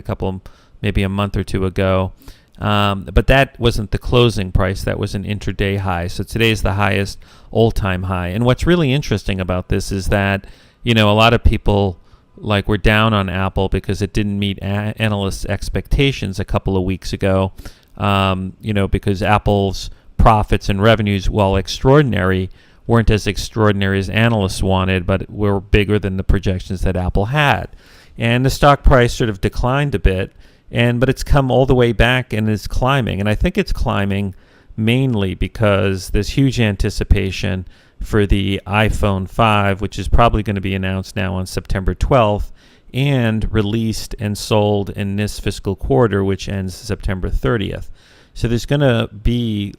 [SPEAKER 2] maybe a month or two ago. But that wasn't the closing price. That was an intraday high. So today's the highest all-time high. And what's really interesting about this is that, a lot of people were down on Apple because it didn't meet analysts' expectations a couple of weeks ago, because Apple's profits and revenues, while extraordinary, weren't as extraordinary as analysts wanted, but were bigger than the projections that Apple had. And the stock price sort of declined a bit. But it's come all the way back and is climbing. And I think it's climbing mainly because there's huge anticipation for the iPhone 5, which is probably going to be announced now on September 12th and released and sold in this fiscal quarter, which ends September 30th. So there's going to be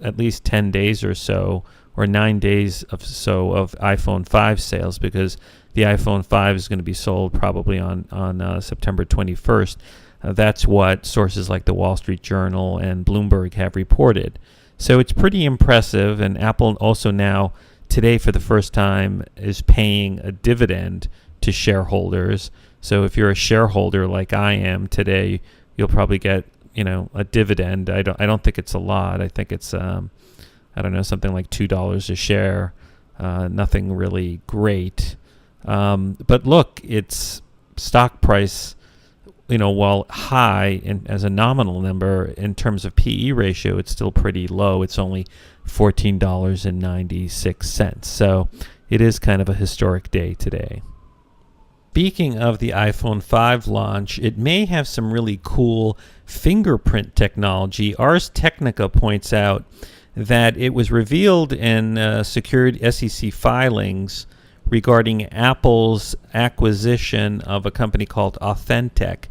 [SPEAKER 2] at least 10 days or so, or 9 days of iPhone 5 sales, because the iPhone 5 is going to be sold probably on September 21st. That's what sources like the Wall Street Journal and Bloomberg have reported. So it's pretty impressive, and Apple also now, today for the first time, is paying a dividend to shareholders. So if you're a shareholder like I am today, you'll probably get, a dividend. I don't think it's a lot. I think it's, something like $2 a share. Nothing really great. But look, its stock price, while high as a nominal number, in terms of PE ratio, it's still pretty low. It's only $14.96. So it is kind of a historic day today. Speaking of the iPhone 5 launch, it may have some really cool fingerprint technology. Ars Technica points out that it was revealed in secured SEC filings regarding Apple's acquisition of a company called AuthenTec.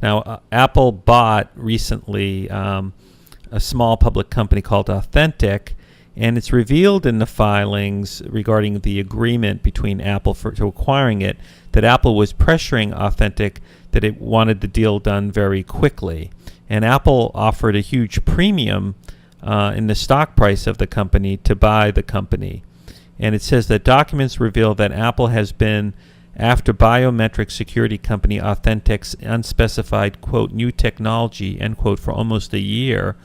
[SPEAKER 2] Now, Apple bought recently a small public company called AuthenTec, and it's revealed in the filings regarding the agreement between Apple to acquiring it that Apple was pressuring AuthenTec that it wanted the deal done very quickly. And Apple offered a huge premium in the stock price of the company to buy the company. And it says that documents reveal that Apple has been after biometric security company AuthenTec's unspecified, quote, new technology, end quote, for almost a year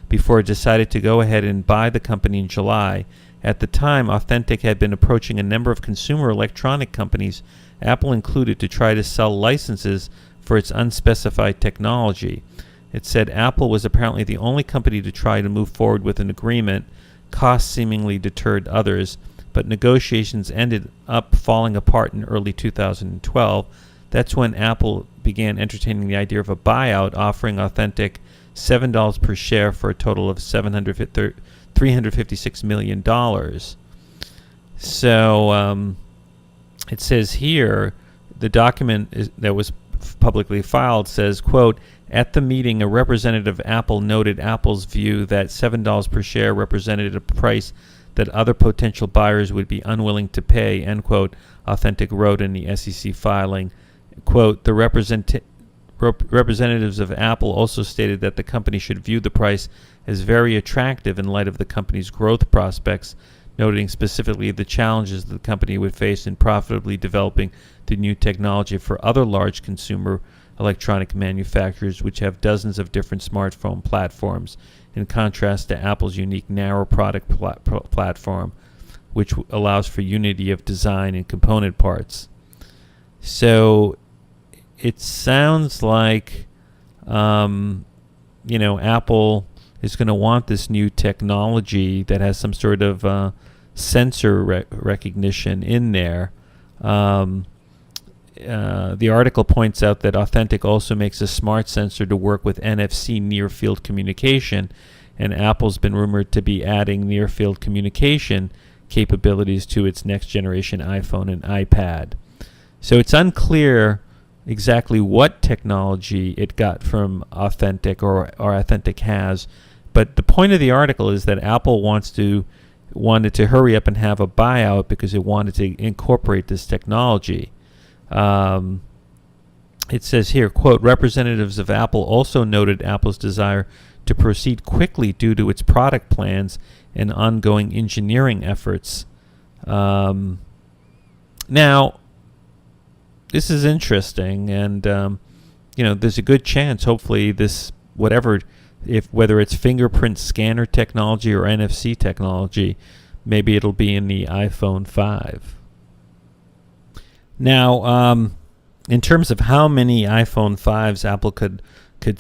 [SPEAKER 2] before it decided to go ahead and buy the company in July. At the time, AuthenTec had been approaching a number of consumer electronic companies, Apple included, to try to sell licenses for its unspecified technology. It said Apple was apparently the only company to try to move forward with an agreement. Costs seemingly deterred others, but negotiations ended up falling apart in early 2012. That's when Apple began entertaining the idea of a buyout, offering AuthenTec $7 per share for a total of $356 million. So it says here the document that was publicly filed says, quote, "At the meeting, a representative of Apple noted Apple's view that $7 per share represented a price that other potential buyers would be unwilling to pay," end quote, AuthenTec wrote in the SEC filing. Quote, "The representatives of Apple also stated that the company should view the price as very attractive in light of the company's growth prospects, noting specifically the challenges the company would face in profitably developing the new technology for other large consumer electronic manufacturers which have dozens of different smartphone platforms, in contrast to Apple's unique narrow product platform, which allows for unity of design and component parts." So it sounds like, Apple is going to want this new technology that has some sort of sensor recognition in there. The article points out that AuthenTec also makes a smart sensor to work with NFC near-field communication, and Apple's been rumored to be adding near-field communication capabilities to its next-generation iPhone and iPad. So it's unclear exactly what technology it got from AuthenTec or AuthenTec has, but the point of the article is that Apple wanted to hurry up and have a buyout because it wanted to incorporate this technology. It says here, quote, "Representatives of Apple also noted Apple's desire to proceed quickly due to its product plans and ongoing engineering efforts." Now, this is interesting, and there's a good chance, hopefully, this whether it's fingerprint scanner technology or NFC technology, maybe it'll be in the iPhone 5. Now, in terms of how many iPhone 5s Apple could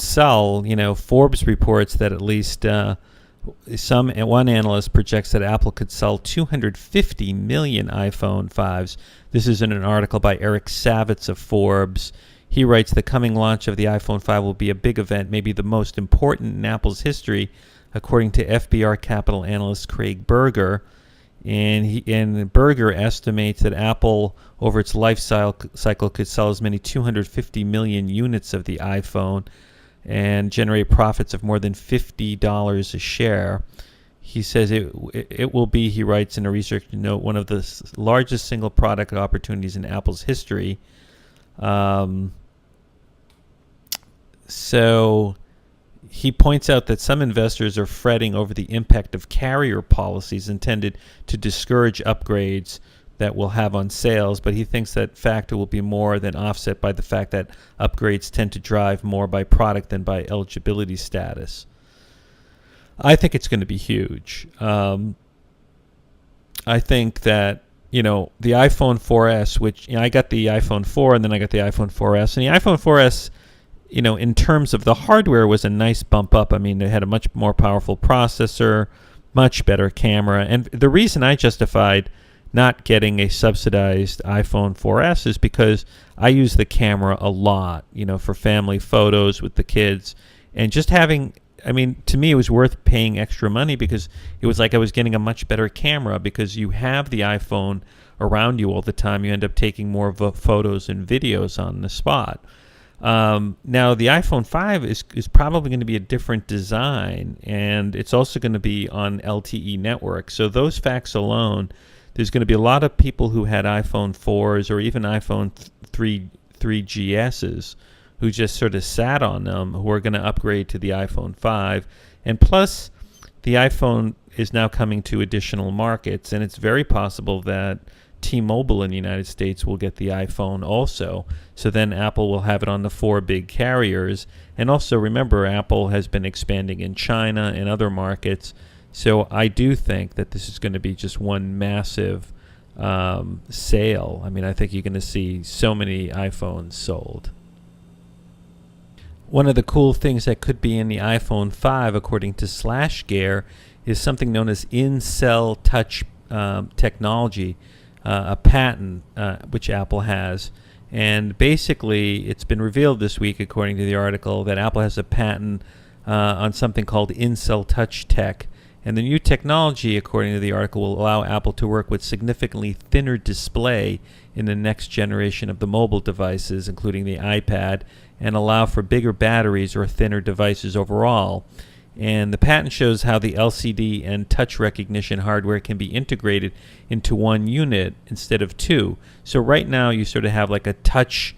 [SPEAKER 2] sell, Forbes reports that at least one analyst projects that Apple could sell 250 million iPhone 5s. This is in an article by Eric Savitz of Forbes. He writes, "The coming launch of the iPhone 5 will be a big event, maybe the most important in Apple's history, according to FBR Capital analyst Craig Berger." And Berger estimates that Apple, over its life cycle, could sell as many 250 million units of the iPhone and generate profits of more than $50 a share. He says it will be, he writes in a research note, one of the largest single product opportunities in Apple's history. So he points out that some investors are fretting over the impact of carrier policies intended to discourage upgrades that will have on sales, but he thinks that factor will be more than offset by the fact that upgrades tend to drive more by product than by eligibility status. I think it's going to be huge. I think that, the iPhone 4S, which, I got the iPhone 4 and then I got the iPhone 4S, and the iPhone 4S, in terms of the hardware, was a nice bump up. I mean, it had a much more powerful processor, much better camera. And the reason I justified not getting a subsidized iPhone 4S is because I use the camera a lot, for family photos with the kids. And just having, to me, it was worth paying extra money because it was like I was getting a much better camera because you have the iPhone around you all the time. You end up taking more photos and videos on the spot. Now, the iPhone 5 is probably going to be a different design, and it's also going to be on LTE network. So those facts alone, there's going to be a lot of people who had iPhone 4s or even iPhone 3GSs who just sort of sat on them, who are going to upgrade to the iPhone 5. And plus, the iPhone is now coming to additional markets, and it's very possible that T-Mobile in the United States will get the iPhone also. So then Apple will have it on the 4 big carriers. And also remember, Apple has been expanding in China and other markets. So I do think that this is going to be just one massive sale. I think you're going to see so many iPhones sold. One of the cool things that could be in the iPhone 5, according to SlashGare, is something known as in-cell touch technology. A patent which Apple has, and basically it's been revealed this week, according to the article, that Apple has a patent on something called in-cell touch tech, and the new technology, according to the article, will allow Apple to work with significantly thinner display in the next generation of the mobile devices, including the iPad, and allow for bigger batteries or thinner devices overall. And the patent shows how the LCD and touch recognition hardware can be integrated into one unit instead of two. So right now you sort of have like a touch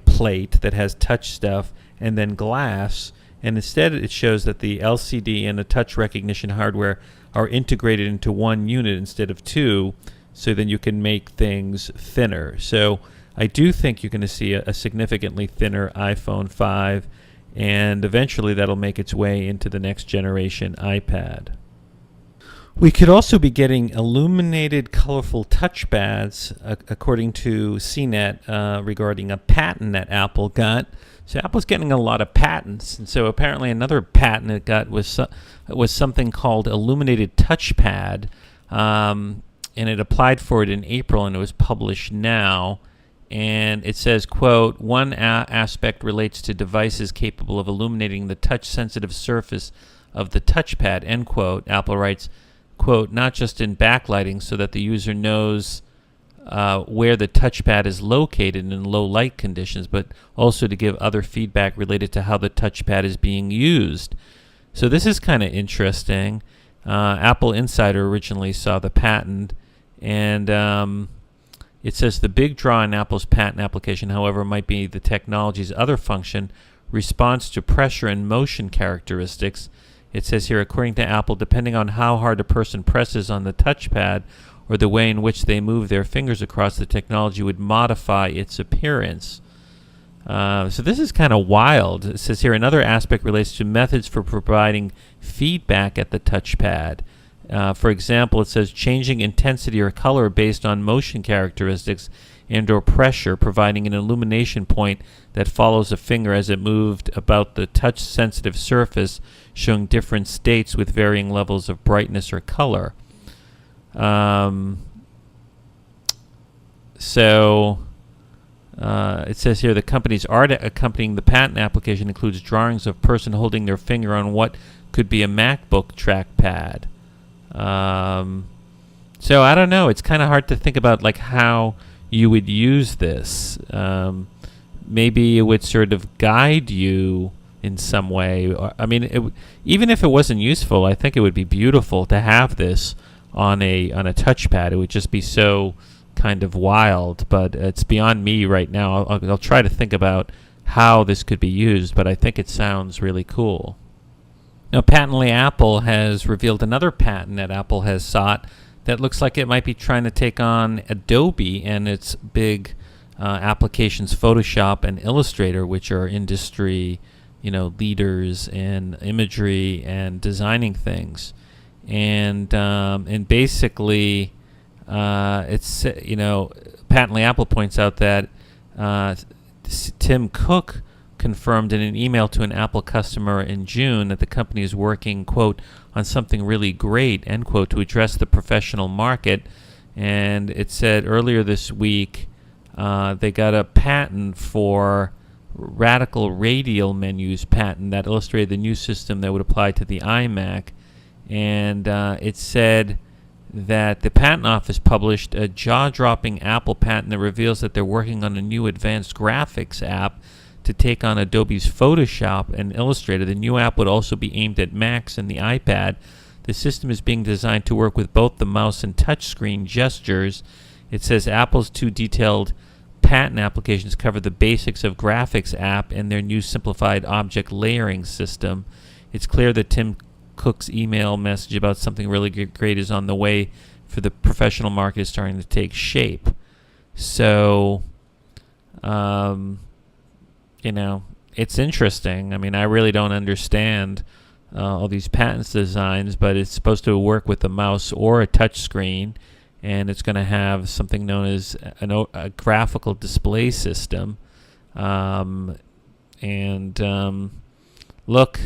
[SPEAKER 2] plate that has touch stuff and then glass, and instead it shows that the LCD and the touch recognition hardware are integrated into one unit instead of two, so then you can make things thinner. So I do think you're going to see a significantly thinner iPhone 5, and eventually that'll make its way into the next generation iPad. We could also be getting illuminated colorful touchpads, according to CNET, regarding a patent that Apple got. So Apple's getting a lot of patents, and so apparently another patent it got was something called Illuminated Touchpad, and it applied for it in April, and it was published now. And it says, quote, one aspect relates to devices capable of illuminating the touch-sensitive surface of the touchpad, end quote. Apple writes, quote, not just in backlighting so that the user knows where the touchpad is located in low light conditions, but also to give other feedback related to how the touchpad is being used. So this is kind of interesting. Apple Insider originally saw the patent, and it says the big draw in Apple's patent application, however, might be the technology's other function, response to pressure and motion characteristics. It says here, according to Apple, depending on how hard a person presses on the touchpad or the way in which they move their fingers across, the technology would modify its appearance. So this is kind of wild. It says here, another aspect relates to methods for providing feedback at the touchpad. For example, it says changing intensity or color based on motion characteristics and or pressure, providing an illumination point that follows a finger as it moved about the touch-sensitive surface, showing different states with varying levels of brightness or color. It says here the company's art accompanying the patent application includes drawings of person holding their finger on what could be a MacBook trackpad. So I don't know. It's kind of hard to think about like how you would use this. Maybe it would sort of guide you in some way. I mean, even if it wasn't useful, I think it would be beautiful to have this on a touchpad. It would just be so kind of wild, but it's beyond me right now. I'll try to think about how this could be used, but I think it sounds really cool. Now, patently, Apple has revealed another patent that Apple has sought that looks like it might be trying to take on Adobe and its big applications, Photoshop and Illustrator, which are industry, leaders in imagery and designing things. And basically, it's patently Apple points out that Tim Cook confirmed in an email to an Apple customer in June that the company is working, quote, on something really great, end quote, to address the professional market. And it said earlier this week they got a patent for radical radial menus patent that illustrated the new system that would apply to the iMac. And it said that the patent office published a jaw-dropping Apple patent that reveals that they're working on a new advanced graphics app to take on Adobe's Photoshop and Illustrator. The new app would also be aimed at Macs and the iPad. The system is being designed to work with both the mouse and touchscreen gestures. It says Apple's two detailed patent applications cover the basics of graphics app and their new simplified object layering system. It's clear that Tim Cook's email message about something really great is on the way, for the professional market is starting to take shape. So, it's interesting. I mean, I really don't understand all these patents designs, but it's supposed to work with a mouse or a touch screen, and it's going to have something known as a graphical display system. Look,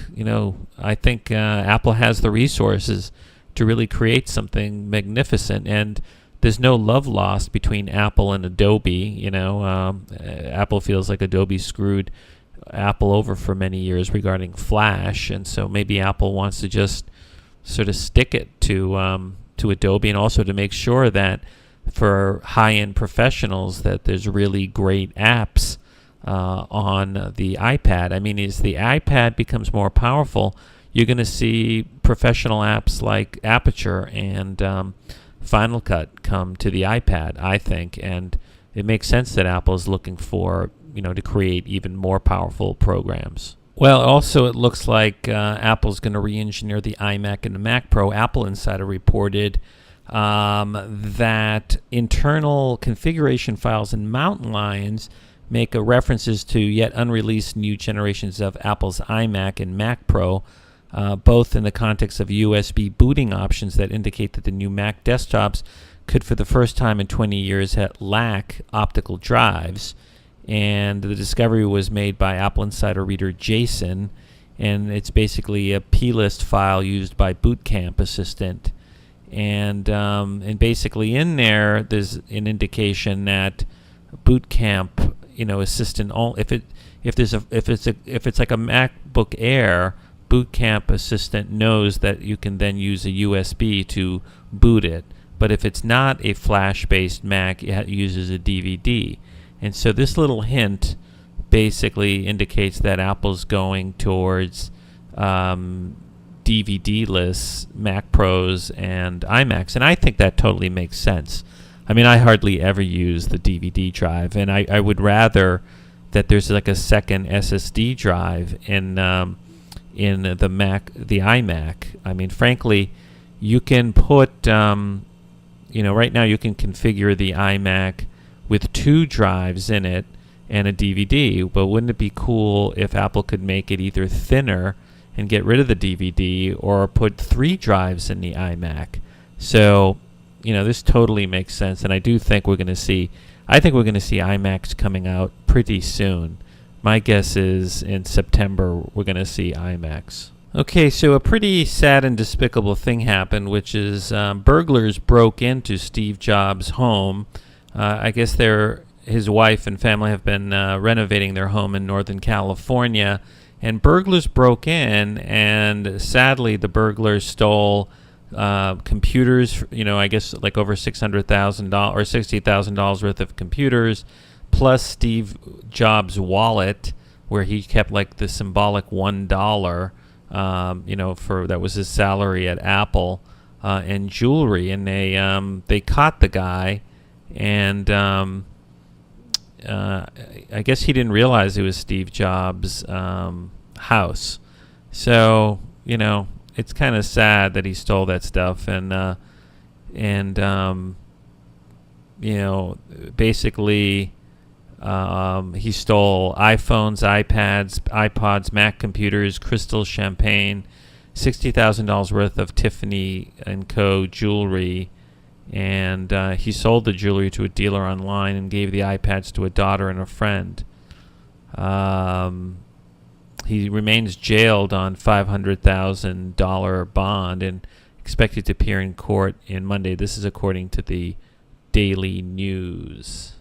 [SPEAKER 2] I think Apple has the resources to really create something magnificent, and there's no love lost between Apple and Adobe. Apple feels like Adobe screwed Apple over for many years regarding Flash, and so maybe Apple wants to just sort of stick it to Adobe, and also to make sure that for high-end professionals that there's really great apps on the iPad. I mean, as the iPad becomes more powerful, you're going to see professional apps like Aperture and Final Cut come to the iPad, I think, and it makes sense that Apple is looking for, to create even more powerful programs. Well, also it looks like Apple's going to re-engineer the iMac and the Mac Pro. Apple Insider reported that internal configuration files in Mountain Lions make references to yet unreleased new generations of Apple's iMac and Mac Pro, both in the context of USB booting options that indicate that the new Mac desktops could, for the first time in 20 years, lack optical drives. And the discovery was made by Apple Insider reader Jason, and it's basically a plist file used by Boot Camp Assistant. And basically in there's an indication that Boot Camp, Assistant, if it's like a MacBook Air, Boot Camp Assistant knows that you can then use a USB to boot it. But if it's not a flash-based Mac, it uses a DVD. And so this little hint basically indicates that Apple's going towards DVD-less Mac Pros and iMacs. And I think that totally makes sense. I mean, I hardly ever use the DVD drive, and I would rather that there's like a second SSD drive in the iMac. I mean, frankly, you can put, right now you can configure the iMac with 2 drives in it and a DVD, but wouldn't it be cool if Apple could make it either thinner and get rid of the DVD, or put 3 drives in the iMac? So, this totally makes sense, and I think we're going to see iMacs coming out pretty soon. My guess is in September we're going to see iMacs. Okay, so a pretty sad and despicable thing happened, which is burglars broke into Steve Jobs' home. I guess his wife and family have been renovating their home in Northern California, and burglars broke in, and sadly the burglars stole computers, I guess like over $600,000 or $60,000 worth of computers, plus Steve Jobs' wallet, where he kept like the symbolic $1, for that was his salary at Apple, and jewelry. And they caught the guy, and I guess he didn't realize it was Steve Jobs' house. So it's kind of sad that he stole that stuff, and basically he stole iPhones, iPads, iPods, Mac computers, crystal champagne, $60,000 worth of Tiffany & Co. jewelry, and he sold the jewelry to a dealer online and gave the iPads to a daughter and a friend. He remains jailed on $500,000 bond and expected to appear in court in Monday. This is according to the Daily News.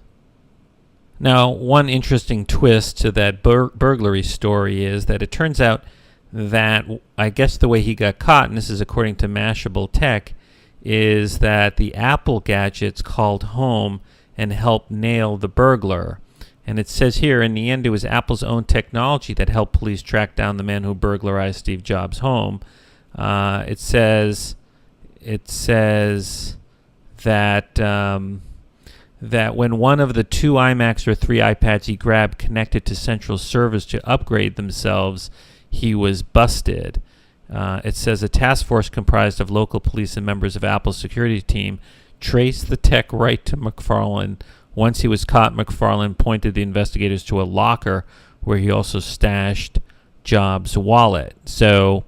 [SPEAKER 2] Now, one interesting twist to that burglary story is that it turns out that, I guess the way he got caught, and this is according to Mashable Tech, is that the Apple gadgets called home and helped nail the burglar. And it says here, in the end, it was Apple's own technology that helped police track down the man who burglarized Steve Jobs' home. It says that that when one of the 2 iMacs or 3 iPads he grabbed connected to central servers to upgrade themselves, he was busted. It says a task force comprised of local police and members of Apple's security team traced the tech right to McFarlane. Once he was caught, McFarlane pointed the investigators to a locker where he also stashed Jobs' wallet. So,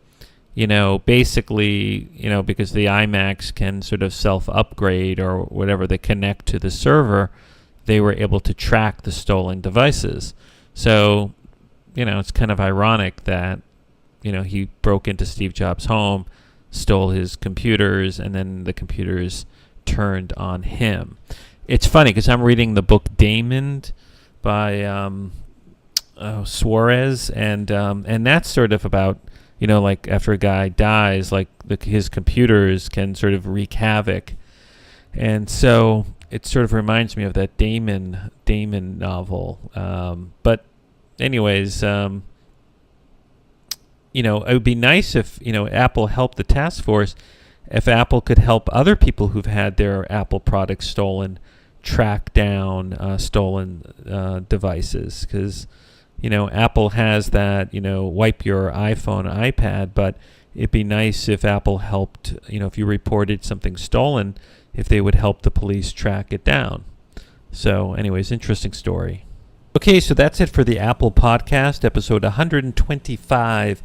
[SPEAKER 2] basically, because the iMacs can sort of self-upgrade or whatever, they connect to the server, they were able to track the stolen devices. So, it's kind of ironic that, he broke into Steve Jobs' home, stole his computers, and then the computers turned on him. It's funny because I'm reading the book Damon by Suarez, and that's sort of about, like after a guy dies, like his computers can sort of wreak havoc. And so it sort of reminds me of that Damon novel. But anyways, it would be nice if, Apple helped the task force, if Apple could help other people who've had their Apple products stolen track down stolen devices. Because, Apple has that, wipe your iPhone, iPad, but it'd be nice if Apple helped, if you reported something stolen, if they would help the police track it down. So anyways, interesting story. Okay, so that's it for the Apple Podcast, episode 125,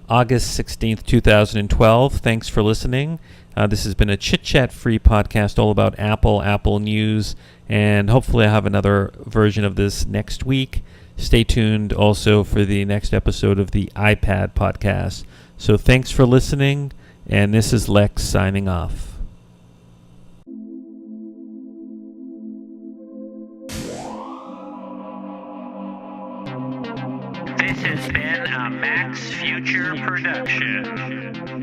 [SPEAKER 2] August 16th, 2012. Thanks for listening. This has been a chit-chat-free podcast all about Apple news, and hopefully I'll have another version of this next week. Stay tuned also for the next episode of the iPad Podcast. So thanks for listening, and this is Lex signing off.
[SPEAKER 1] This has been a Max Future production.